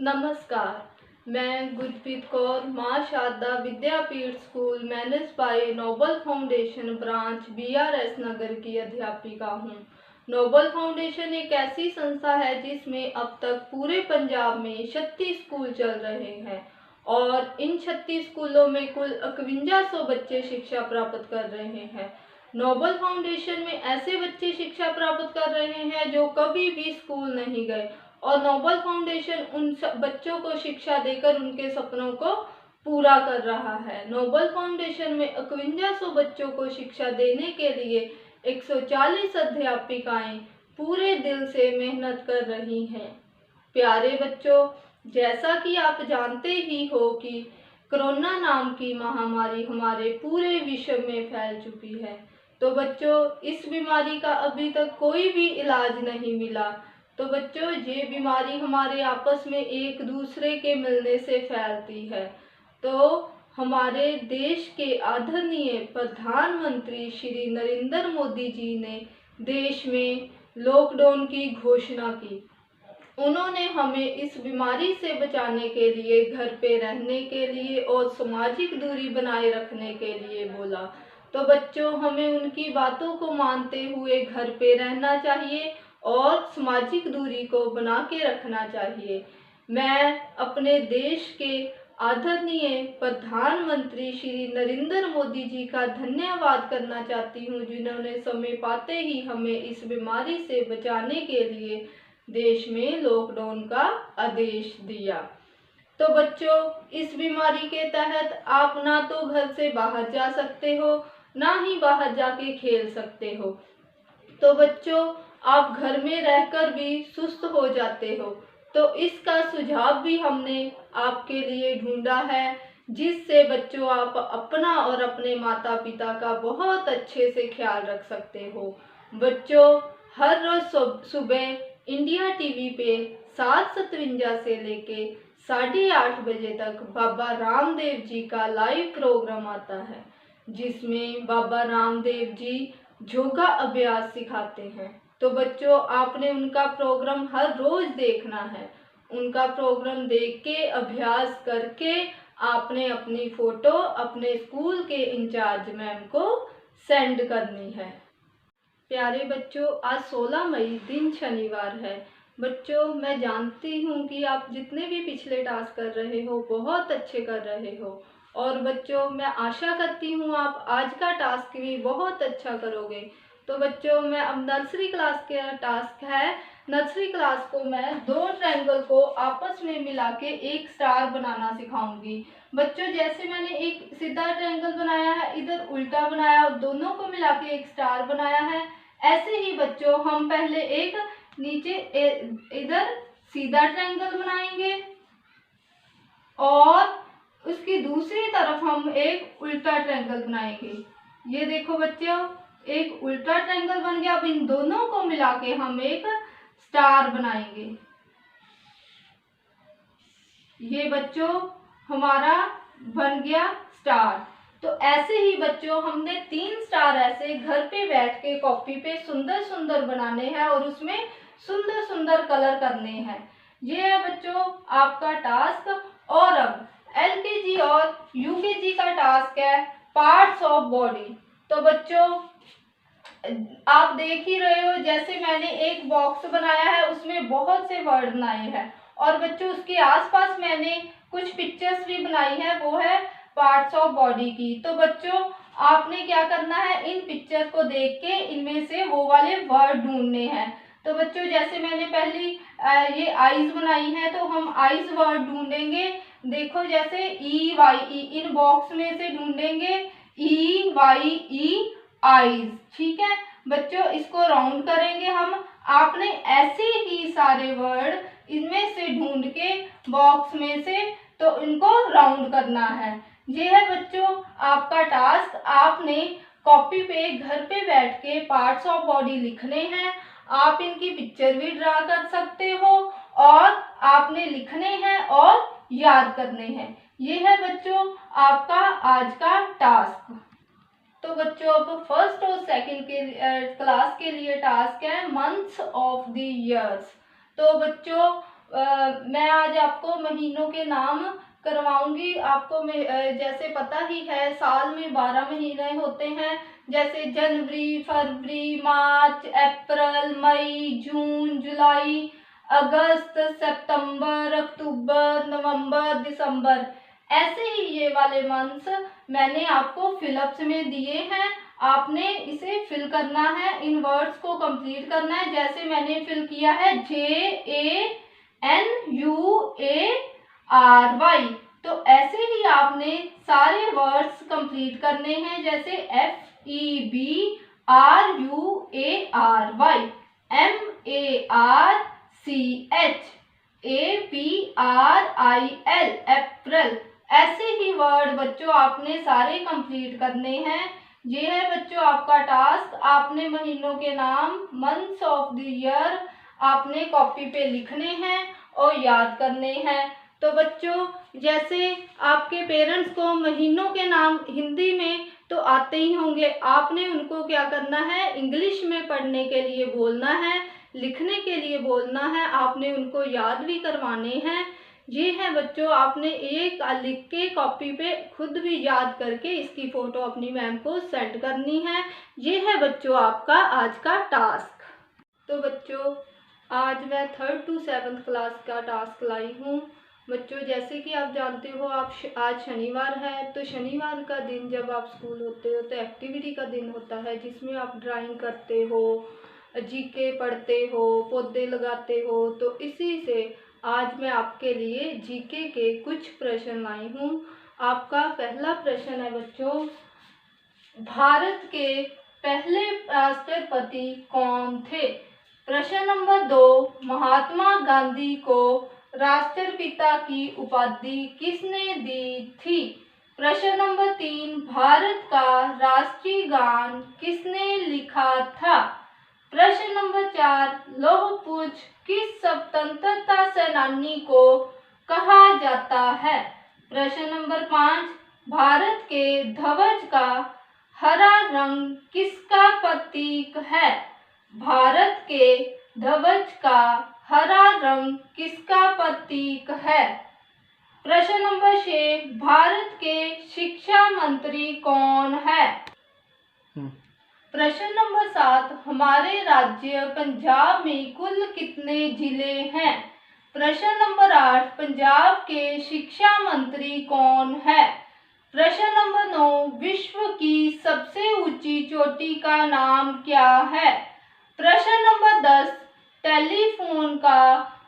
नमस्कार, मैं Gurpreet Kaur Maa Sharda Vidyapeeth school managed by Noble Foundation branch BRS Nagar की अध्यापिका हूँ। नोबल फाउंडेशन एक ऐसी संस्था है जिसमें अब तक पूरे पंजाब में 36 स्कूल चल रहे हैं और इन 36 स्कूलों में कुल 5100 बच्चे शिक्षा प्राप्त कर रहे हैं। नोबल फाउंडेशन में ऐसे बच्चे शिक्षा प्राप्त कर रहे हैं जो कभी भी स्कूल नहीं गए और नोबल फाउंडेशन उन बच्चों को शिक्षा देकर उनके सपनों को पूरा कर रहा है। नोबल फाउंडेशन में 5100 बच्चों को शिक्षा देने के लिए 140 अध्यापिकाएं पूरे दिल से मेहनत कर रही हैं। प्यारे बच्चों, जैसा कि आप जानते ही हो कि कोरोना नाम की महामारी हमारे पूरे विश्व में फैल चुकी है, तो बच्चों इस बीमारी का अभी तक कोई भी इलाज नहीं मिला। तो बच्चों ये बीमारी हमारे आपस में एक दूसरे के मिलने से फैलती है। तो हमारे देश के आदरणीय प्रधानमंत्री श्री नरेंद्र मोदी जी ने देश में लॉकडाउन की घोषणा की। उन्होंने हमें इस बीमारी से बचाने के लिए घर पे रहने के लिए और सामाजिक दूरी बनाए रखने के लिए बोला। तो बच्चों हमें उनकी बातों को मानते हुए घर पे रहना चाहिए और सामाजिक दूरी को बना के रखना चाहिए। मैं अपने देश के आदरणीय प्रधानमंत्री श्री नरेंद्र मोदी जी का धन्यवाद करना चाहती हूँ, जिन्होंने समय पाते ही हमें इस बीमारी से बचाने के लिए देश में लॉकडाउन का आदेश दिया। तो बच्चों इस बीमारी के तहत आप ना तो घर से बाहर जा सकते हो, ना ही बाहर जाके खेल सकते हो। तो बच्चों आप घर में रहकर भी सुस्त हो जाते हो, तो इसका सुझाव भी हमने आपके लिए ढूंढा है, जिससे बच्चों आप अपना और अपने माता पिता का बहुत अच्छे से ख्याल रख सकते हो। बच्चों हर रोज सुबह इंडिया टीवी पे 7:57 से लेके 8:30 बजे तक बाबा रामदेव जी का लाइव प्रोग्राम आता है, जिसमें बाबा रामदेव जी योगा अभ्यास सिखाते हैं। तो बच्चों आपने उनका प्रोग्राम हर रोज देखना है। उनका प्रोग्राम देख के अभ्यास करके आपने अपनी फोटो अपने स्कूल के इंचार्ज मैम को सेंड करनी है। प्यारे बच्चों आज 16 मई दिन शनिवार है। बच्चों मैं जानती हूँ कि आप जितने भी पिछले टास्क कर रहे हो बहुत अच्छे कर रहे हो, और बच्चों मैं आशा करती हूँ आप आज का टास्क भी बहुत अच्छा करोगे। तो बच्चों मैं अब नर्सरी क्लास का टास्क है, नर्सरी क्लास को मैं 2 ट्रायंगल को आपस में मिला के एक स्टार बनाना सिखाऊंगी। बच्चों जैसे मैंने एक सीधा ट्रायंगल बनाया है, इधर उल्टा बनाया और दोनों को मिला के एक स्टार बनाया है, ऐसे ही बच्चों हम पहले एक नीचे इधर सीधा ट्रायंगल बनाएंगे और उसकी दूसरी तरफ हम एक उल्टा ट्रायंगल बनाएंगे। ये देखो बच्चों एक उल्टा ट्रायंगल बन गया। अब इन दोनों को मिला के हम एक स्टार बनाएंगे। ये बच्चों हमारा बन गया स्टार। तो ऐसे ही बच्चों हमने 3 स्टार ऐसे घर पे बैठ के कॉपी पे सुंदर सुंदर बनाने हैं और उसमें सुंदर सुंदर कलर करने हैं। ये है बच्चों आपका टास्क। और अब LKG और UKG का टास्क है पार्ट्स ऑफ बॉडी। तो बच्चों आप देख ही रहे हो, जैसे मैंने एक बॉक्स बनाया है उसमें बहुत से वर्ड बनाए हैं और बच्चों उसके आसपास मैंने कुछ पिक्चर्स भी बनाई है, वो है पार्ट्स ऑफ बॉडी की। तो बच्चों आपने क्या करना है, इन पिक्चर को देख के इनमें से वो वाले वर्ड ढूंढने हैं। तो बच्चों जैसे मैंने पहली ये आईज बनाई है, तो हम आईज वर्ड ढूंढेंगे। देखो जैसे EYE इन बॉक्स में से ढूंढेंगे EYE आईज। ठीक है बच्चों इसको राउंड करेंगे हम। आपने ऐसे ही सारे वर्ड इनमें से ढूंढ के बॉक्स में से तो इनको राउंड करना है। ये है बच्चों आपका टास्क। आपने कॉपी पे घर पे बैठ के पार्ट्स ऑफ बॉडी लिखने हैं। आप इनकी पिक्चर भी ड्रा कर सकते हो और आपने लिखने हैं और याद करने हैं। ये है बच्चों आपका आज का टास्क। तो बच्चों अब फर्स्ट और सेकंड के क्लास के लिए टास्क है मंथ्स ऑफ द ईयर्स। तो बच्चों मैं आज आपको महीनों के नाम करवाऊंगी। आपको जैसे पता ही है, साल में 12 महीने होते हैं, जैसे जनवरी, फरवरी, मार्च, अप्रैल, मई, जून, जुलाई, अगस्त, सितंबर, अक्टूबर, नवंबर, दिसंबर। ऐसे ही ये वाले मंथ्स मैंने आपको फिलअप्स में दिए हैं। आपने इसे फिल करना है, इन वर्ड्स को कंप्लीट करना है। जैसे मैंने फिल किया है JANUARY, तो ऐसे ही आपने सारे वर्ड्स कंप्लीट करने हैं। जैसे FEBRUARY, MARCH, अप्रैल। ऐसे ही वर्ड बच्चों आपने सारे कंप्लीट करने हैं। ये है बच्चों आपका टास्क। आपने महीनों के नाम, मंथ्स ऑफ द ईयर, आपने कॉपी पे लिखने हैं और याद करने हैं। तो बच्चों, जैसे आपके पेरेंट्स को महीनों के नाम हिंदी में तो आते ही होंगे, आपने उनको क्या करना है, इंग्लिश में पढ़ने के लिए बोलना है, लिखने के लिए बोलना है, आपने उनको याद भी करवाने हैं। ये है बच्चों, आपने एक लिख के कॉपी पे खुद भी याद करके इसकी फ़ोटो अपनी मैम को सेंड करनी है। ये है बच्चों आपका आज का टास्क। तो बच्चों, आज मैं 3rd to 7th क्लास का टास्क लाई हूँ। बच्चों, जैसे कि आप जानते हो, आज शनिवार है, तो शनिवार का दिन जब आप स्कूल होते हो तो एक्टिविटी का दिन होता है, जिसमें आप ड्राइंग करते हो, जीके पढ़ते हो, पौधे लगाते हो। तो इसी से आज मैं आपके लिए जीके के कुछ प्रश्न लाई हूँ। आपका पहला प्रश्न है बच्चों, भारत के पहले राष्ट्रपति कौन थे? प्रश्न नंबर 2, महात्मा गांधी को राष्ट्रपिता की उपाधि किसने दी थी? प्रश्न नंबर 3, भारत का राष्ट्रीय गान किसने लिखा था? प्रश्न नंबर 4, लौह पुरुष किस स्वतंत्रता सेनानी को कहा जाता है? प्रश्न नंबर 5, भारत के ध्वज का हरा रंग किसका प्रतीक है? भारत के ध्वज का हरा रंग किसका प्रतीक है? प्रश्न नंबर 6, भारत के शिक्षा मंत्री कौन है? प्रश्न नंबर 7, हमारे राज्य पंजाब में कुल कितने जिले हैं? प्रश्न नंबर 8, पंजाब के शिक्षा मंत्री कौन है? प्रश्न नंबर 9, विश्व की सबसे ऊंची चोटी का नाम क्या है? प्रश्न नंबर 10, टेलीफोन का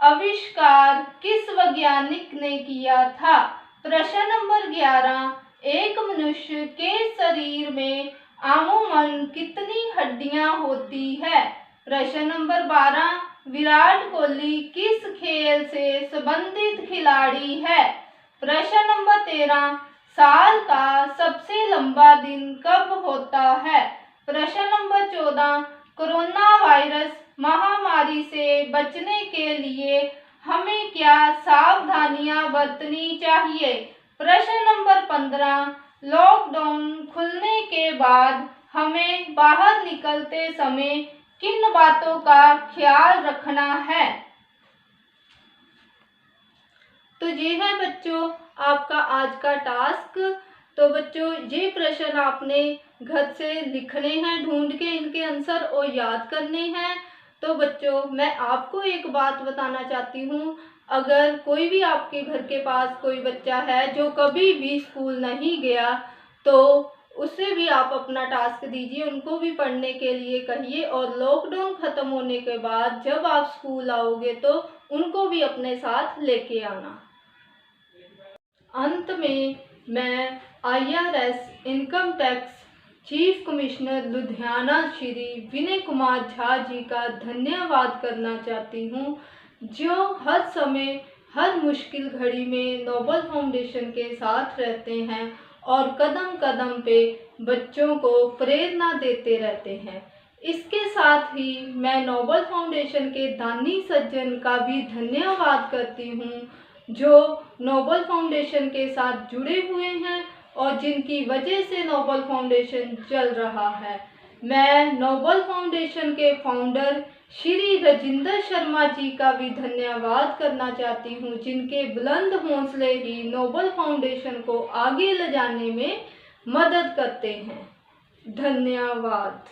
आविष्कार किस वैज्ञानिक ने किया था? प्रश्न नंबर 11, एक मनुष्य के शरीर में अमूमन कितनी हड्डियां होती है? प्रश्न नंबर 12, विराट कोहली किस खेल से संबंधित खिलाड़ी है? प्रश्न नंबर 13, साल का सबसे लंबा दिन कब होता है? प्रश्न नंबर 14, कोरोना वायरस महामारी से बचने के लिए हमें क्या सावधानियां बरतनी चाहिए? प्रश्न नंबर 15, लॉकडाउन खुलने के बाद हमें बाहर निकलते समय किन बातों का ख्याल रखना है? तो ये है बच्चों आपका आज का टास्क। तो बच्चों, ये प्रश्न आपने घर से लिखने हैं, ढूंढ के इनके आंसर और याद करने हैं। तो बच्चों, मैं आपको एक बात बताना चाहती हूँ, अगर कोई भी आपके घर के पास कोई बच्चा है जो कभी भी स्कूल नहीं गया, तो उससे भी आप अपना टास्क दीजिए, उनको भी पढ़ने के लिए कहिए, और लॉकडाउन ख़त्म होने के बाद जब आप स्कूल आओगे तो उनको भी अपने साथ लेके आना। अंत में मैं IRS income tax chief commissioner Ludhiana Shri Vinay Kumar Jha ji का धन्यवाद करना चाहती हूँ, जो हर समय हर मुश्किल घड़ी में नोबल फाउंडेशन के साथ रहते हैं और कदम कदम पे बच्चों को प्रेरणा देते रहते हैं। इसके साथ ही मैं नोबल फाउंडेशन के दानी सज्जन का भी धन्यवाद करती हूँ, जो नोबल फाउंडेशन के साथ जुड़े हुए हैं और जिनकी वजह से नोबल फाउंडेशन चल रहा है। मैं नोबल फाउंडेशन के फाउंडर श्री राजिंदर शर्मा जी का भी धन्यवाद करना चाहती हूँ, जिनके बुलंद हौसले ही नोबल फाउंडेशन को आगे ले जाने में मदद करते हैं। धन्यवाद।